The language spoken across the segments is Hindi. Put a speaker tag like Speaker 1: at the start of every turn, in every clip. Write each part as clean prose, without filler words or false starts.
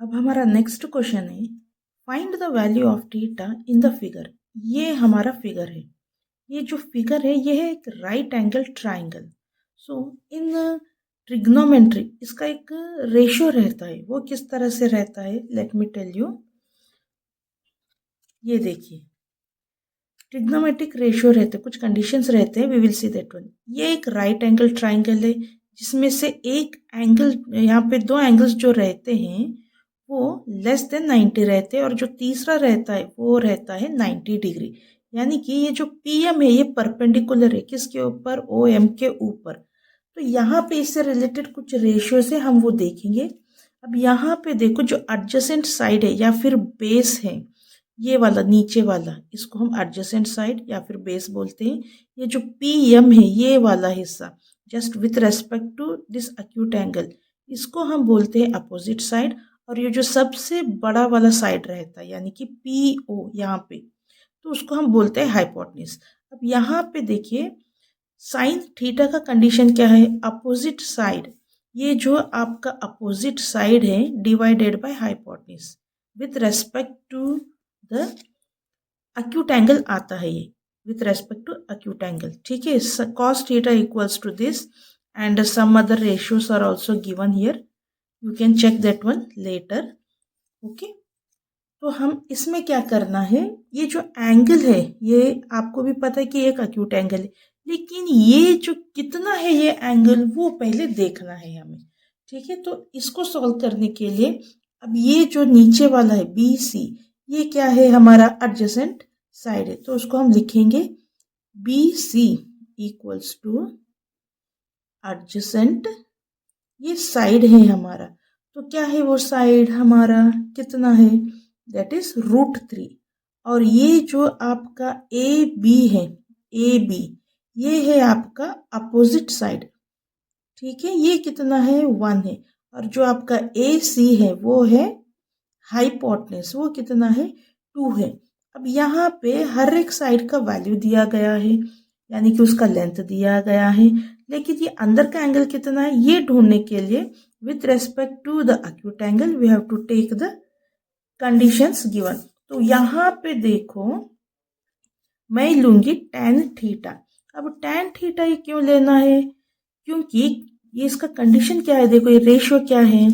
Speaker 1: अब हमारा नेक्स्ट क्वेश्चन है, find the value of theta in the figure. ये हमारा फिगर है। ये जो फिगर है ये है एक राइट एंगल ट्राइंगल। सो इन ट्रिग्नोमेट्री इसका एक रेशियो रहता है। वो किस तरह से रहता है, लेट मी टेल यू। ये देखिए, ट्रिग्नोमेट्रिक रेशियो रहते हैं, कुछ कंडीशंस रहते हैं, we will see that one. ये एक राइट एंगल ट्राइंगल है जिसमें से एक एंगल, यहाँ पे दो एंगल्स जो रहते हैं वो लेस देन 90 रहते हैं और जो तीसरा रहता है वो रहता है 90 डिग्री। यानी कि ये जो पीएम है ये परपेंडिकुलर है किसके ऊपर, ओ एम के ऊपर। तो यहाँ पे इससे रिलेटेड कुछ रेशियो से हम वो देखेंगे। अब यहाँ पे देखो, जो एडजेसेंट साइड है या फिर बेस है, ये वाला नीचे वाला, इसको हम एडजेसेंट साइड या फिर बेस बोलते हैं। ये जो पी एम है ये वाला हिस्सा, just with respect to this acute angle, इसको हम बोलते हैं अपोजिट साइड। और ये जो सबसे बड़ा वाला साइड रहता है यानी कि पी ओ यहाँ पे, तो उसको हम बोलते हैं हाइपोटेन्यूज। अब यहाँ पे देखिए, साइन थीटा का कंडीशन क्या है, अपोजिट साइड। ये जो आपका अपोजिट साइड है divided by hypotenuse with respect to the acute angle आता है ये, with respect to acute angle। ठीक है, cos theta equals to this and some other ratios are also given here, you can check that one later। okay, तो हम इसमें क्या करना है, ये जो एंगल है ये आपको भी पता है कि एक acute एंगल है, लेकिन ये जो कितना है ये एंगल वो पहले देखना है हमें। ठीक है, तो इसको सॉल्व करने के लिए अब ये जो नीचे वाला है बी सी, ये क्या है, हमारा एडजेसेंट साइड है। तो उसको हम लिखेंगे B C equals to adjacent, ये साइड है हमारा। तो क्या है वो साइड हमारा, कितना है, दैट इज √3। और ये जो आपका ए बी है, ए बी ये है आपका अपोजिट साइड। ठीक है, ये कितना है, 1 है। और जो आपका ए सी है वो है हाइपोटेन्यूज, वो कितना है, 2 है। अब यहाँ पे हर एक साइड का वैल्यू दिया गया है, यानी कि उसका लेंथ दिया गया है, लेकिन ये अंदर का एंगल कितना है ये ढूंढने के लिए with respect to the acute angle we have to take the conditions given. तो यहाँ पे देखो, मैं लूंगी tan थीटा। अब tan थीटा ये क्यों लेना है, क्योंकि ये इसका कंडीशन क्या है, देखो ये रेशियो क्या है,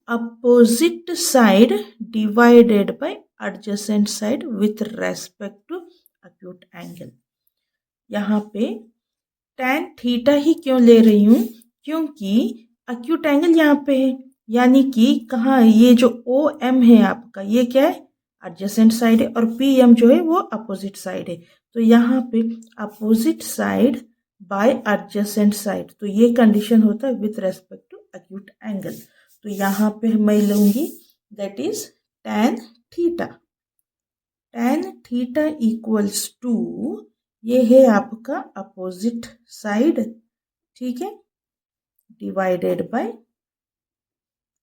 Speaker 1: opposite side divided by adjacent side with respect to acute angle. यहाँ पे tan थीटा ही क्यों ले रही हूँ, क्योंकि एक्यूट एंगल यहाँ पे है, यानी कि कहाँ, ये जो ओ एम है आपका ये क्या है, एडजेसेंट साइड है, और पी एम जो है वो अपोजिट साइड है। तो यहाँ पे opposite side by adjacent side, तो ये कंडीशन होता है with respect to acute angle. तो यहाँ पे मैं लूंगी that is tan theta. tan theta equals to, ये है आपका अपोजिट साइड, ठीक है, डिवाइडेड बाय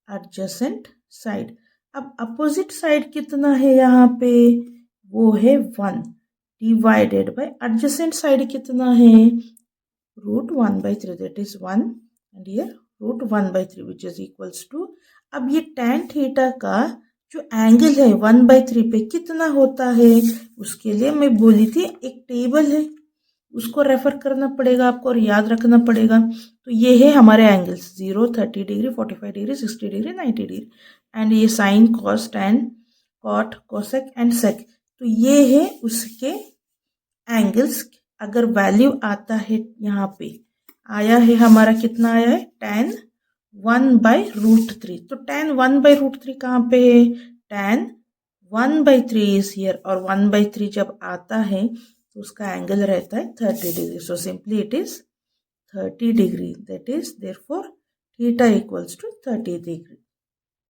Speaker 1: एडजेसेंट साइड। अब अपोजिट साइड कितना है यहाँ पे, वो है 1 डिवाइडेड बाय एडजेसेंट साइड कितना है, √1/3, that is 1 and here √1/3 which is equals to. अब ये tan थीटा का जो एंगल है 1/3 पे कितना होता है, उसके लिए मैं बोली थी एक टेबल है, उसको रेफर करना पड़ेगा आपको और याद रखना पड़ेगा। तो ये है हमारे angles 0, 30 degree, 45 degree, 60 degree, 90 degree, and ये sine, cos, tan, cot, cosec and sec. तो ये है उसके एंगल्स। अगर वैल्यू आता है यहाँ पे, आया है हमारा, कितना आया है, tan 1/√3। तो tan 1/√3 कहाँ पे है, tan 1/3 इज हियर, और 1/3 जब आता है तो उसका एंगल रहता है 30 degree. So simply it is 30 degree, that is therefore theta equals to 30 degree.